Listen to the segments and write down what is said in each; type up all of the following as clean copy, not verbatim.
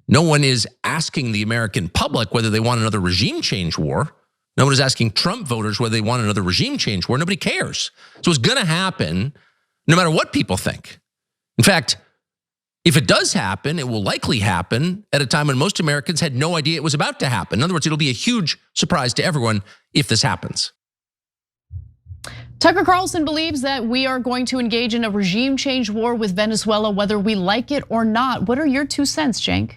No one is asking the American public whether they want another regime change war. No one is asking Trump voters whether they want another regime change war. Nobody cares. So it's going to happen no matter what people think. In fact, if it does happen, it will likely happen at a time when most Americans had no idea it was about to happen. In other words, it'll be a huge surprise to everyone if this happens. Tucker Carlson believes that we are going to engage in a regime change war with Venezuela, whether we like it or not. What are your 2 cents, Cenk?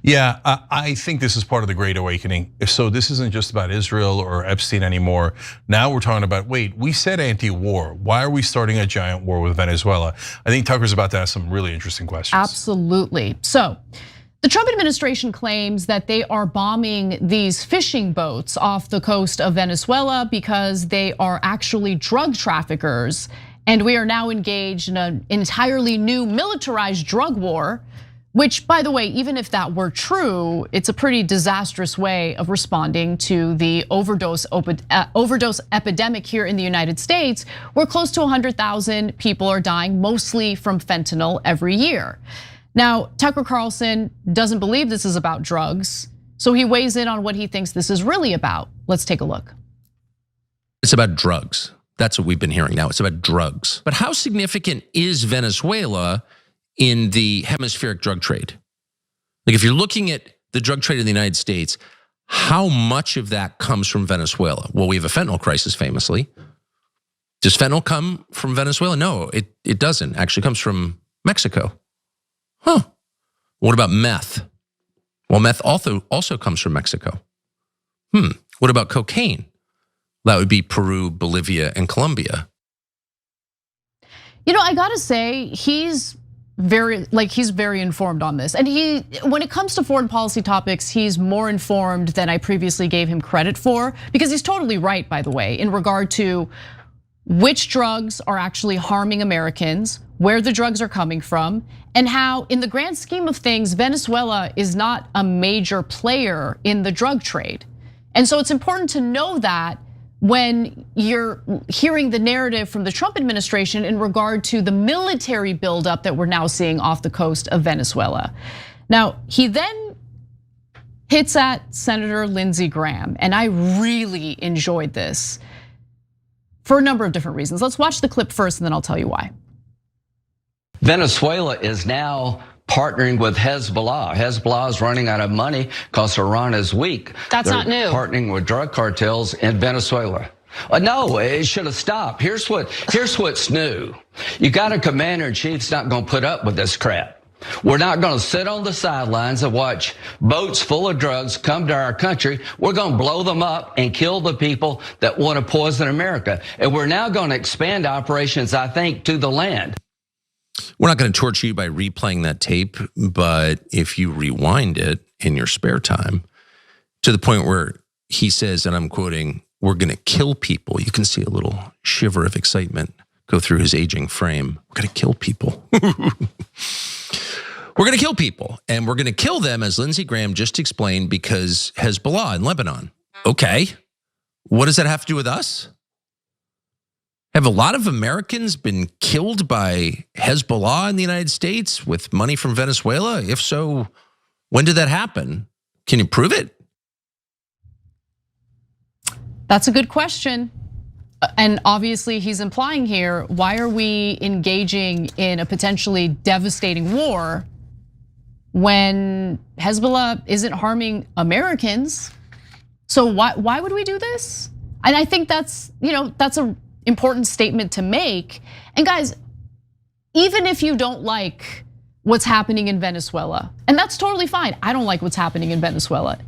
Yeah, I think this is part of the Great Awakening. So this isn't just about Israel or Epstein anymore. Now we're talking about, wait, we said anti-war. Why are we starting a giant war with Venezuela? I think Tucker's about to ask some really interesting questions. Absolutely. So the Trump administration claims that they are bombing these fishing boats off the coast of Venezuela because they are actually drug traffickers. And we are now engaged in an entirely new militarized drug war. Which, by the way, even if that were true, it's a pretty disastrous way of responding to the overdose epidemic here in the United States, where close to 100,000 people are dying, mostly from fentanyl every year. Now, Tucker Carlson doesn't believe this is about drugs, so he weighs in on what he thinks this is really about. Let's take a look. It's about drugs. That's what we've been hearing now. It's about drugs. But how significant is Venezuela in the hemispheric drug trade? Like, if you're looking at the drug trade in the United States, how much of that comes from Venezuela? Well, we have a fentanyl crisis famously. Does fentanyl come from Venezuela? No, it doesn't. Actually, it comes from Mexico. Huh. What about meth? Well, meth also comes from Mexico. What about cocaine? That would be Peru, Bolivia, and Colombia. You know, I gotta say, he's very informed on this. And when it comes to foreign policy topics, he's more informed than I previously gave him credit for, because he's totally right, by the way, in regard to which drugs are actually harming Americans, where the drugs are coming from, and how, in the grand scheme of things, Venezuela is not a major player in the drug trade. And so it's important to know that when you're hearing the narrative from the Trump administration in regard to the military buildup that we're now seeing off the coast of Venezuela. Now, he then hits at Senator Lindsey Graham, and I really enjoyed this for a number of different reasons. Let's watch the clip first, and then I'll tell you why. Venezuela is now partnering with Hezbollah. Hezbollah is running out of money because Iran is weak. That's not new. Partnering with drug cartels in Venezuela. No, it should have stopped. Here's what's new. You got a commander in chief that's not going to put up with this crap. We're not going to sit on the sidelines and watch boats full of drugs come to our country. We're going to blow them up and kill the people that want to poison America. And we're now going to expand operations, I think, to the land. We're not going to torture you by replaying that tape, but if you rewind it in your spare time to the point where he says, and I'm quoting, "We're going to kill people," you can see a little shiver of excitement go through his aging frame. We're going to kill people. We're going to kill people, and we're going to kill them, as Lindsey Graham just explained, because Hezbollah in Lebanon. Okay, what does that have to do with us? Have a lot of Americans been killed by Hezbollah in the United States with money from Venezuela? If so, when did that happen? Can you prove it? That's a good question. And obviously he's implying here, why are we engaging in a potentially devastating war when Hezbollah isn't harming Americans? So why would we do this? And I think that's a important statement to make. And guys, even if you don't like what's happening in Venezuela, and that's totally fine. I don't like what's happening in Venezuela.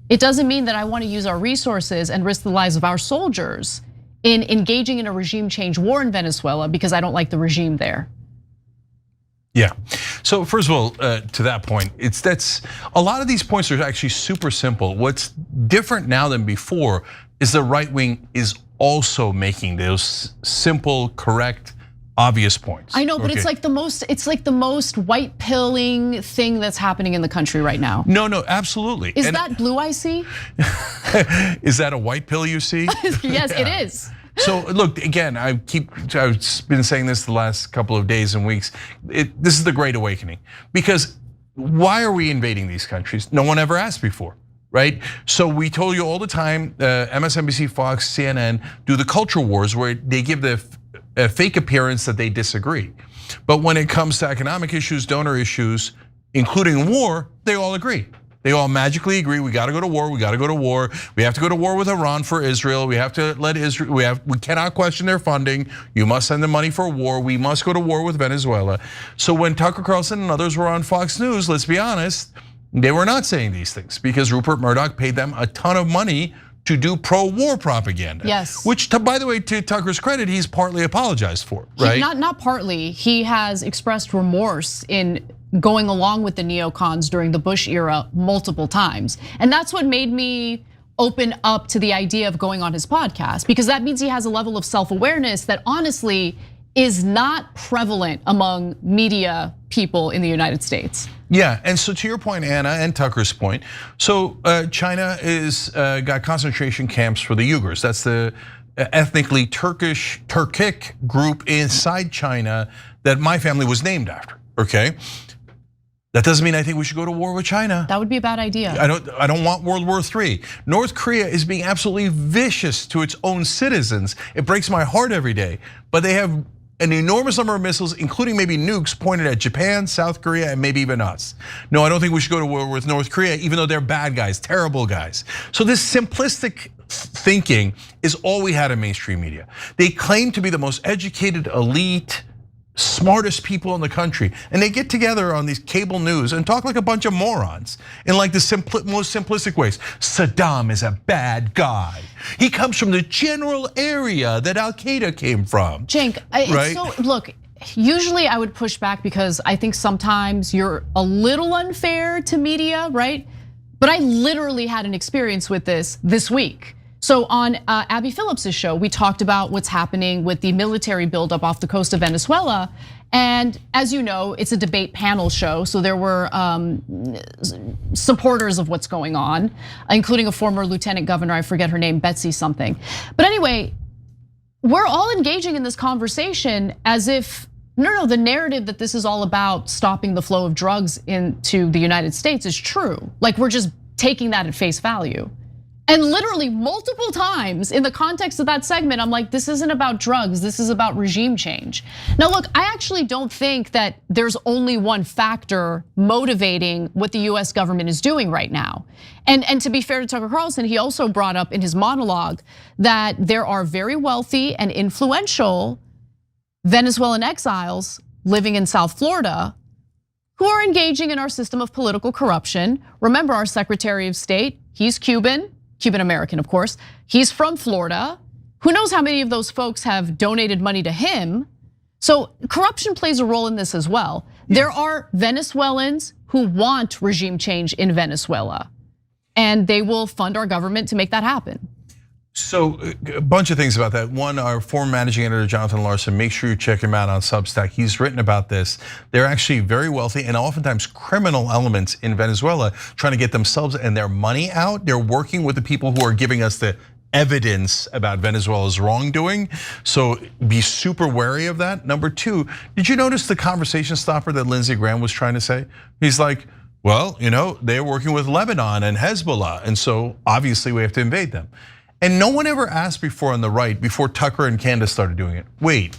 It doesn't mean that I want to use our resources and risk the lives of our soldiers in engaging in a regime change war in Venezuela because I don't like the regime there. Yeah. So first of all, to that point, that's a lot of these points are actually super simple. What's different now than before is the right wing is also making those simple, correct, obvious points. I know, but it's like the most white pilling thing that's happening in the country right now. No, absolutely. Is that blue I see? Is that a white pill you see? Yes, yeah. It is. So look, again, I've been saying this the last couple of days and weeks. This is the Great Awakening, because why are we invading these countries? No one ever asked before, right? So we told you all the time, MSNBC, Fox, CNN do the culture wars where they give the fake appearance that they disagree. But when it comes to economic issues, donor issues, including war, they all agree. They all magically agree, we gotta go to war, we gotta go to war. We have to go to war with Iran for Israel. We have to let Israel, we cannot question their funding. You must send them money for war. We must go to war with Venezuela. So when Tucker Carlson and others were on Fox News, let's be honest, they were not saying these things because Rupert Murdoch paid them a ton of money to do pro-war propaganda. Yes. Which, by the way, to Tucker's credit, he's partly apologized for, right? Not partly. He has expressed remorse in going along with the neocons during the Bush era multiple times. And that's what made me open up to the idea of going on his podcast, because that means he has a level of self-awareness that honestly is not prevalent among media people in the United States. Yeah, and so to your point, Anna, and Tucker's point, so China is got concentration camps for the Uyghurs. That's the ethnically Turkic group inside China that my family was named after, okay? That doesn't mean I think we should go to war with China. That would be a bad idea. I don't want World War III. North Korea is being absolutely vicious to its own citizens. It breaks my heart every day, but they have an enormous number of missiles, including maybe nukes, pointed at Japan, South Korea, and maybe even us. No, I don't think we should go to war with North Korea, even though they're bad guys, terrible guys. So this simplistic thinking is all we had in mainstream media. They claim to be the most educated, elite, smartest people in the country, and they get together on these cable news and talk like a bunch of morons in like the most simplistic ways. Saddam is a bad guy. He comes from the general area that Al Qaeda came from. Cenk, right? So look, usually I would push back because I think sometimes you're a little unfair to media, right? But I literally had an experience with this week. So on Abby Phillips's show, we talked about what's happening with the military buildup off the coast of Venezuela. And as you know, it's a debate panel show. So there were supporters of what's going on, including a former lieutenant governor, I forget her name, Betsy something. But anyway, we're all engaging in this conversation as if, no, the narrative that this is all about stopping the flow of drugs into the United States is true. Like we're just taking that at face value. And literally multiple times in the context of that segment, I'm like, this isn't about drugs, this is about regime change. Now look, I actually don't think that there's only one factor motivating what the US government is doing right now. And to be fair to Tucker Carlson, he also brought up in his monologue that there are very wealthy and influential Venezuelan exiles living in South Florida who are engaging in our system of political corruption. Remember, our Secretary of State, he's Cuban American, of course. He's from Florida. Who knows how many of those folks have donated money to him? So corruption plays a role in this as well. There are Venezuelans who want regime change in Venezuela, and they will fund our government to make that happen. So a bunch of things about that. One, our former managing editor, Jonathan Larsen, make sure you check him out on Substack. He's written about this. They're actually very wealthy and oftentimes criminal elements in Venezuela trying to get themselves and their money out. They're working with the people who are giving us the evidence about Venezuela's wrongdoing. So be super wary of that. Number two, did you notice the conversation stopper that Lindsey Graham was trying to say? He's like, well, they're working with Lebanon and Hezbollah, and so obviously we have to invade them. And no one ever asked before on the right, before Tucker and Candace started doing it, wait,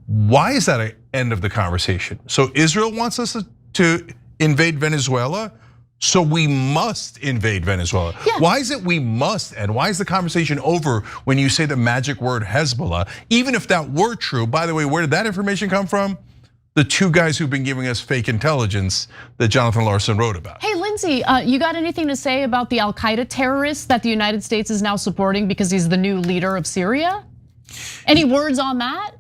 why is that an end of the conversation? So Israel wants us to invade Venezuela, so we must invade Venezuela. Yeah. Why is it we must, and why is the conversation over when you say the magic word Hezbollah? Even if that were true, by the way, where did that information come from? The two guys who've been giving us fake intelligence that Jonathan Larsen wrote about. Hey, Lindsey, you got anything to say about the Al-Qaeda terrorist that the United States is now supporting because he's the new leader of Syria? Any words on that?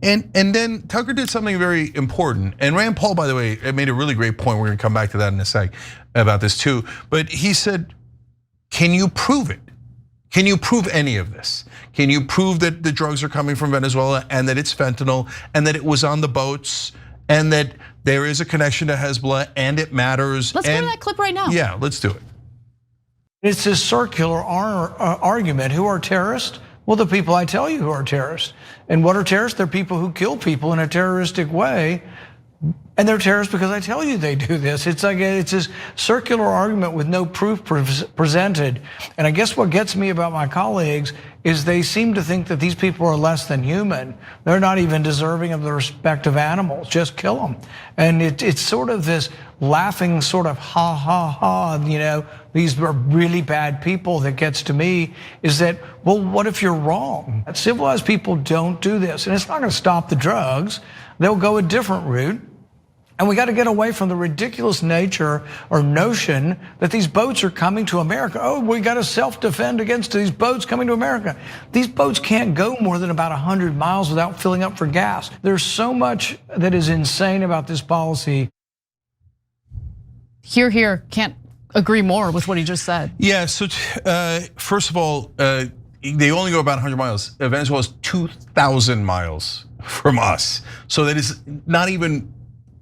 And then Tucker did something very important. And Rand Paul, by the way, made a really great point. We're gonna come back to that in a sec about this too. But he said, can you prove it? Can you prove any of this? Can you prove that the drugs are coming from Venezuela and that it's fentanyl and that it was on the boats and that there is a connection to Hezbollah and it matters? Let's go to that clip right now. Yeah, let's do it. It's this circular argument. Who are terrorists? Well, the people I tell you who are terrorists. And what are terrorists? They're people who kill people in a terroristic way And they're terrorists because I tell you they do this. It's like it's this circular argument with no proof presented. And I guess what gets me about my colleagues is they seem to think that these people are less than human. They're not even deserving of the respect of animals. Just kill them. And it's sort of this laughing sort of ha ha ha, these are really bad people that gets to me is that, well, what if you're wrong? Civilized people don't do this. And it's not gonna stop the drugs. They'll go a different route. And we got to get away from the ridiculous nature or notion that these boats are coming to America. Oh, we got to self-defend against these boats coming to America. These boats can't go more than about 100 miles without filling up for gas. There's so much that is insane about this policy. Here, can't agree more with what he just said. Yeah, so first of all, they only go about 100 miles. Venezuela is 2,000 miles from us. So that is not even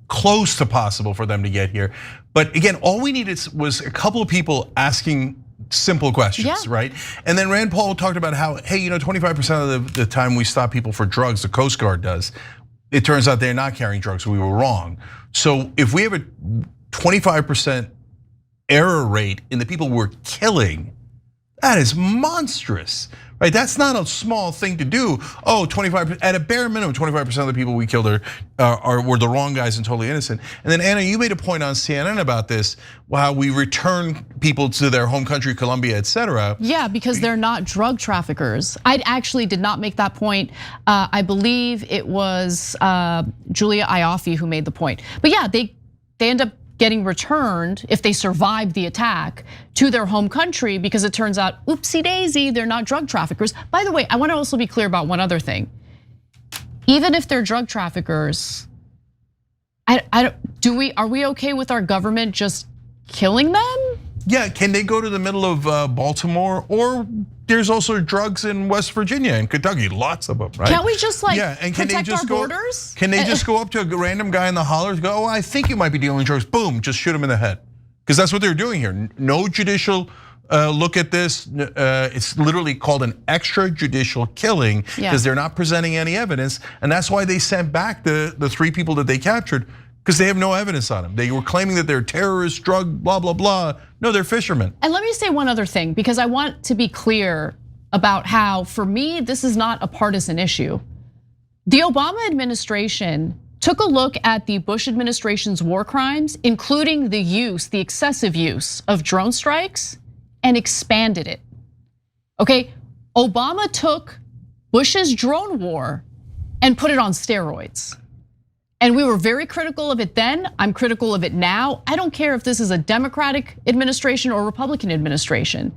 close to possible for them to get here. But again, all we needed was a couple of people asking simple questions, right? And then Rand Paul talked about how, hey, 25% of the time we stop people for drugs, the Coast Guard does. It turns out they're not carrying drugs, we were wrong. So if we have a 25% error rate in the people we're killing, that is monstrous. Right, that's not a small thing to do. 25%, at a bare minimum, 25% of the people we killed were the wrong guys and totally innocent. And then Anna, you made a point on CNN about this, how we return people to their home country, Colombia, et cetera. Yeah, because they're not drug traffickers. I actually did not make that point. I believe it was Julia Ioffe who made the point. But yeah, they end up getting returned if they survive the attack to their home country because it turns out, oopsie daisy, they're not drug traffickers. By the way, I want to also be clear about one other thing. Even if they're drug traffickers, are we okay with our government just killing them? Yeah, can they go to the middle of Baltimore? Or there's also drugs in West Virginia and Kentucky, lots of them, right? Can't we just and protect our borders? Can they just go up to a random guy in the hollers, go, I think you might be dealing drugs, boom, just shoot him in the head. Because that's what they're doing here. No judicial look at this. It's literally called an extrajudicial killing because they're not presenting any evidence. And that's why they sent back the 3 people that they captured, because they have no evidence on them. They were claiming that they're terrorists, drug, blah, blah, blah. No, they're fishermen. And let me say one other thing, because I want to be clear about how, for me, this is not a partisan issue. The Obama administration took a look at the Bush administration's war crimes, including the excessive use of drone strikes, and expanded it. Okay, Obama took Bush's drone war and put it on steroids. And we were very critical of it then. I'm critical of it now. I don't care if this is a Democratic administration or Republican administration.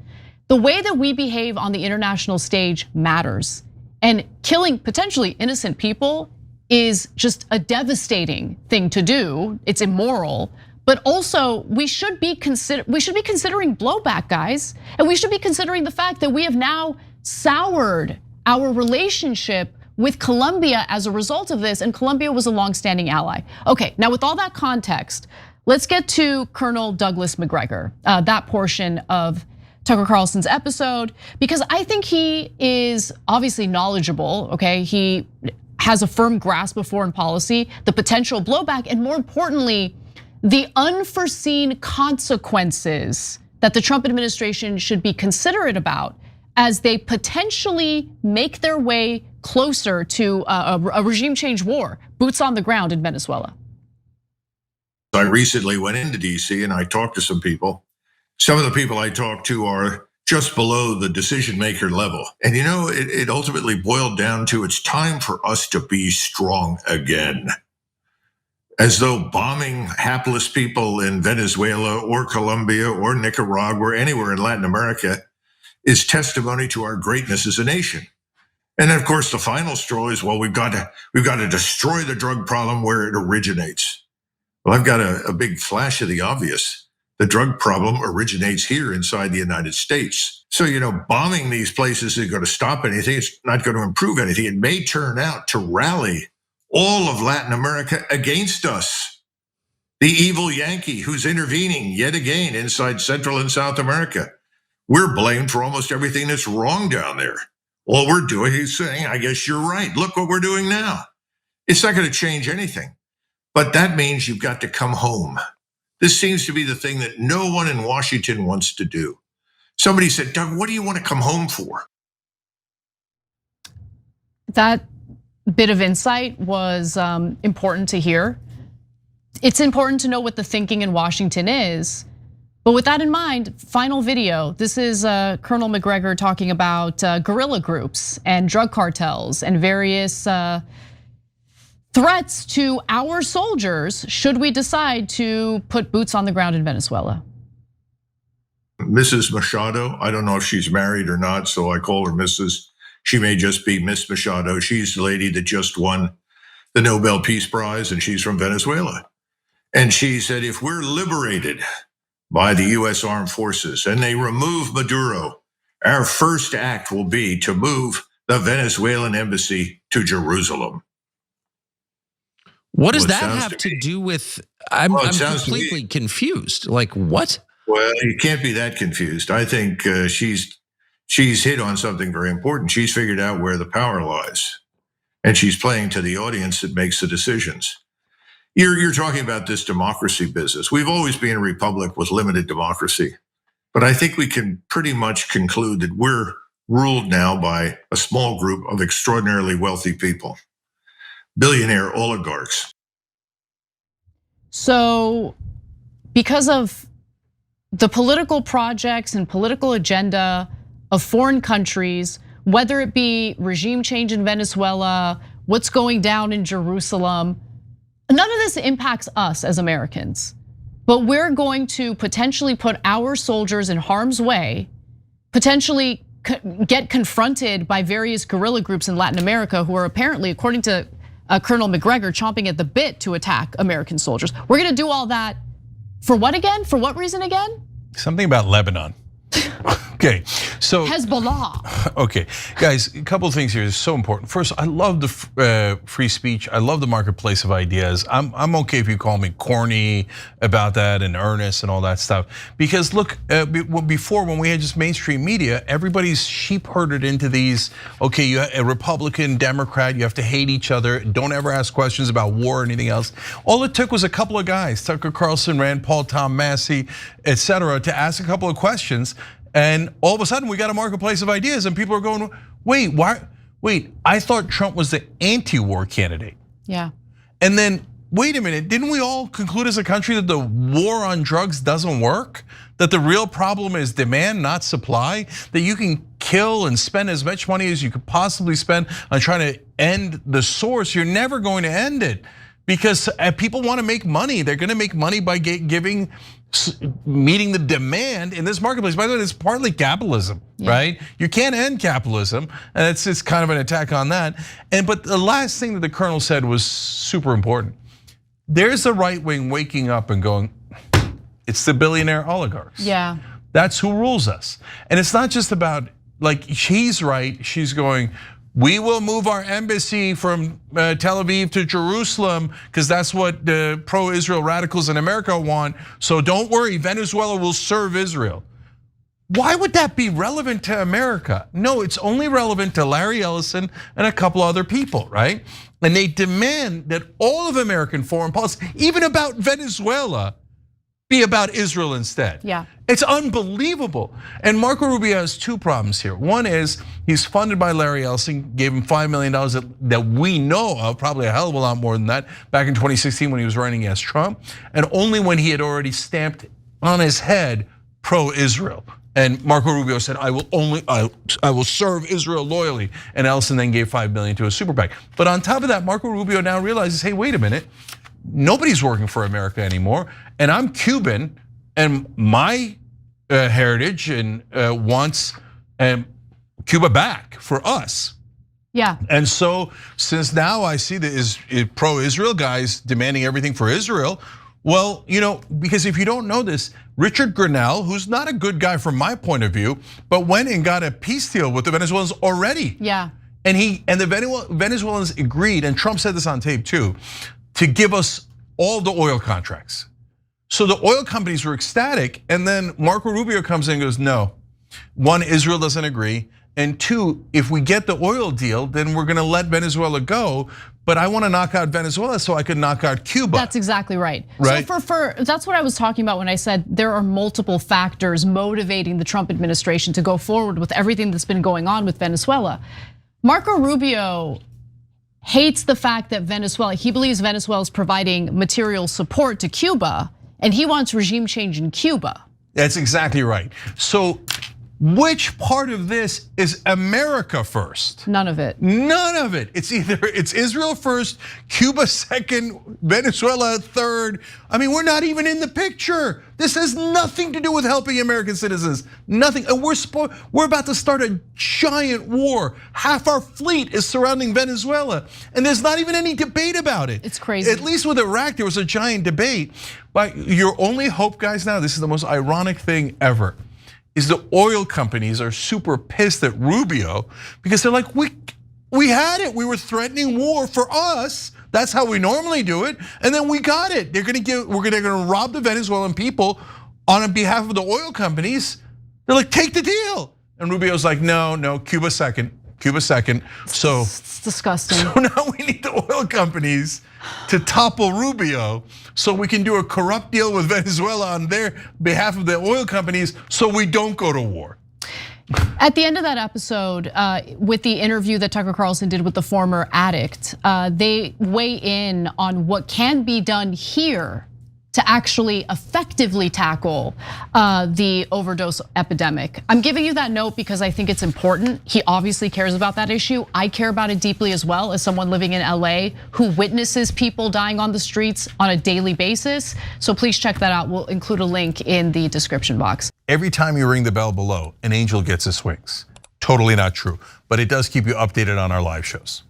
The way that we behave on the international stage matters. And killing potentially innocent people is just a devastating thing to do. It's immoral. But also, we should be considering blowback, guys. And we should be considering the fact that we have now soured our relationship with Colombia as a result of this, and Colombia was a longstanding ally. Okay, now with all that context, let's get to Colonel Douglas MacGreggor, that portion of Tucker Carlson's episode, because I think he is obviously knowledgeable, okay? He has a firm grasp of foreign policy, the potential blowback, and more importantly, the unforeseen consequences that the Trump administration should be considerate about as they potentially make their way closer to a regime change war, boots on the ground in Venezuela. I recently went into DC and I talked to some people. Some of the people I talked to are just below the decision maker level. And it ultimately boiled down to it's time for us to be strong again. As though bombing hapless people in Venezuela or Colombia or Nicaragua or anywhere in Latin America is testimony to our greatness as a nation. And then of course the final straw is, well, we've got to destroy the drug problem where it originates. Well, I've got a big flash of the obvious. The drug problem originates here inside the United States. So, bombing these places isn't going to stop anything. It's not going to improve anything. It may turn out to rally all of Latin America against us. The evil Yankee who's intervening yet again inside Central and South America. We're blamed for almost everything that's wrong down there. All we're doing is saying, I guess you're right. Look what we're doing now. It's not going to change anything. But that means you've got to come home. This seems to be the thing that no one in Washington wants to do. Somebody said, Doug, what do you want to come home for? That bit of insight was important to hear. It's important to know what the thinking in Washington is. But with that in mind, final video. This is Colonel MacGreggor talking about guerrilla groups and drug cartels and various threats to our soldiers should we decide to put boots on the ground in Venezuela. Mrs. Machado, I don't know if she's married or not, so I call her Mrs. She may just be Miss Machado. She's the lady that just won the Nobel Peace Prize, and she's from Venezuela. And she said, if we're liberated by the US Armed Forces and they remove Maduro, our first act will be to move the Venezuelan embassy to Jerusalem. What does that have to do with? I'm completely confused. Like what? Well, you can't be that confused. I think she's hit on something very important. She's figured out where the power lies, and she's playing to the audience that makes the decisions. You're talking about this democracy business. We've always been a republic with limited democracy, but I think we can pretty much conclude that we're ruled now by a small group of extraordinarily wealthy people, billionaire oligarchs. So, because of the political projects and political agenda of foreign countries, whether it be regime change in Venezuela, what's going down in Jerusalem, none of this impacts us as Americans. But we're going to potentially put our soldiers in harm's way, potentially get confronted by various guerrilla groups in Latin America who are apparently, according to Colonel MacGregor, chomping at the bit to attack American soldiers. We're gonna do all that for what again? For what reason again? Something about Lebanon. Okay, so Hezbollah. Okay, guys, a couple of things here is so important. First, I love the free speech. I love the marketplace of ideas. I'm okay if you call me corny about that and earnest and all that stuff. Because look, before when we had just mainstream media, everybody's sheep herded into these. Okay, you a Republican, Democrat, you have to hate each other. Don't ever ask questions about war or anything else. All it took was a couple of guys, Tucker Carlson, Rand Paul, Tom Massey, etc., to ask a couple of questions. And all of a sudden, we got a marketplace of ideas, and people are going, "Wait, why? Wait, I thought Trump was the anti-war candidate." Yeah. And then, wait a minute, didn't we all conclude as a country that the war on drugs doesn't work? That the real problem is demand, not supply? That you can kill and spend as much money as you could possibly spend on trying to end the source. You're never going to end it because people want to make money. They're going to make money by meeting the demand in this marketplace. By the way, it's partly capitalism, right? You can't end capitalism, and it's kind of an attack on that. But the last thing that the colonel said was super important. There's the right wing waking up and going, it's the billionaire oligarchs. Yeah. That's who rules us. And it's not just about, like, she's right, she's going, we will move our embassy from Tel Aviv to Jerusalem because that's what the pro-Israel radicals in America want. So don't worry, Venezuela will serve Israel. Why would that be relevant to America? No, it's only relevant to Larry Ellison and a couple other people, right? And they demand that all of American foreign policy, even about Venezuela, be about Israel instead. Yeah. It's unbelievable. And Marco Rubio has two problems here. One is he's funded by Larry Ellison, gave him $5 million that we know of, probably a hell of a lot more than that, back in 2016 when he was running against Trump, and only when he had already stamped on his head pro-Israel. And Marco Rubio said, I will serve Israel loyally. And Ellison then gave $5 million to a super PAC. But on top of that, Marco Rubio now realizes, hey, wait a minute, nobody's working for America anymore. And I'm Cuban, and my heritage and wants Cuba back for us. Yeah. And so since now I see the pro-Israel guys demanding everything for Israel, well, because if you don't know this, Richard Grenell, who's not a good guy from my point of view, but went and got a peace deal with the Venezuelans already. Yeah. And the Venezuelans agreed, and Trump said this on tape too, to give us all the oil contracts. So the oil companies were ecstatic, and then Marco Rubio comes in and goes, no. One, Israel doesn't agree, And two, if we get the oil deal, then we're gonna let Venezuela go. But I want to knock out Venezuela so I can knock out Cuba. That's exactly right. Right. So that's what I was talking about when I said there are multiple factors motivating the Trump administration to go forward with everything that's been going on with Venezuela. Marco Rubio hates the fact that he believes Venezuela is providing material support to Cuba, and he wants regime change in Cuba. That's exactly right. So which part of this is America first? None of it. None of it. It's Israel first, Cuba second, Venezuela third. I mean, we're not even in the picture. This has nothing to do with helping American citizens. Nothing. And we're about to start a giant war. Half our fleet is surrounding Venezuela, and there's not even any debate about it. It's crazy. At least with Iraq, there was a giant debate. But your only hope, guys, now, this is the most ironic thing ever, is the oil companies are super pissed at Rubio because they're like, we had it. We were threatening war for us. That's how we normally do it. And then we got it. We're gonna rob the Venezuelan people on behalf of the oil companies. They're like, take the deal. And Rubio's like, no, Cuba second. So it's disgusting. So now we need the oil companies to topple Rubio so we can do a corrupt deal with Venezuela on their behalf of the oil companies so we don't go to war. At the end of that episode, with the interview that Tucker Carlson did with the former addict, they weigh in on what can be done here to actually effectively tackle the overdose epidemic. I'm giving you that note because I think it's important. He obviously cares about that issue. I care about it deeply as well as someone living in LA who witnesses people dying on the streets on a daily basis. So please check that out. We'll include a link in the description box. Every time you ring the bell below, an angel gets his wings. Totally not true, but it does keep you updated on our live shows.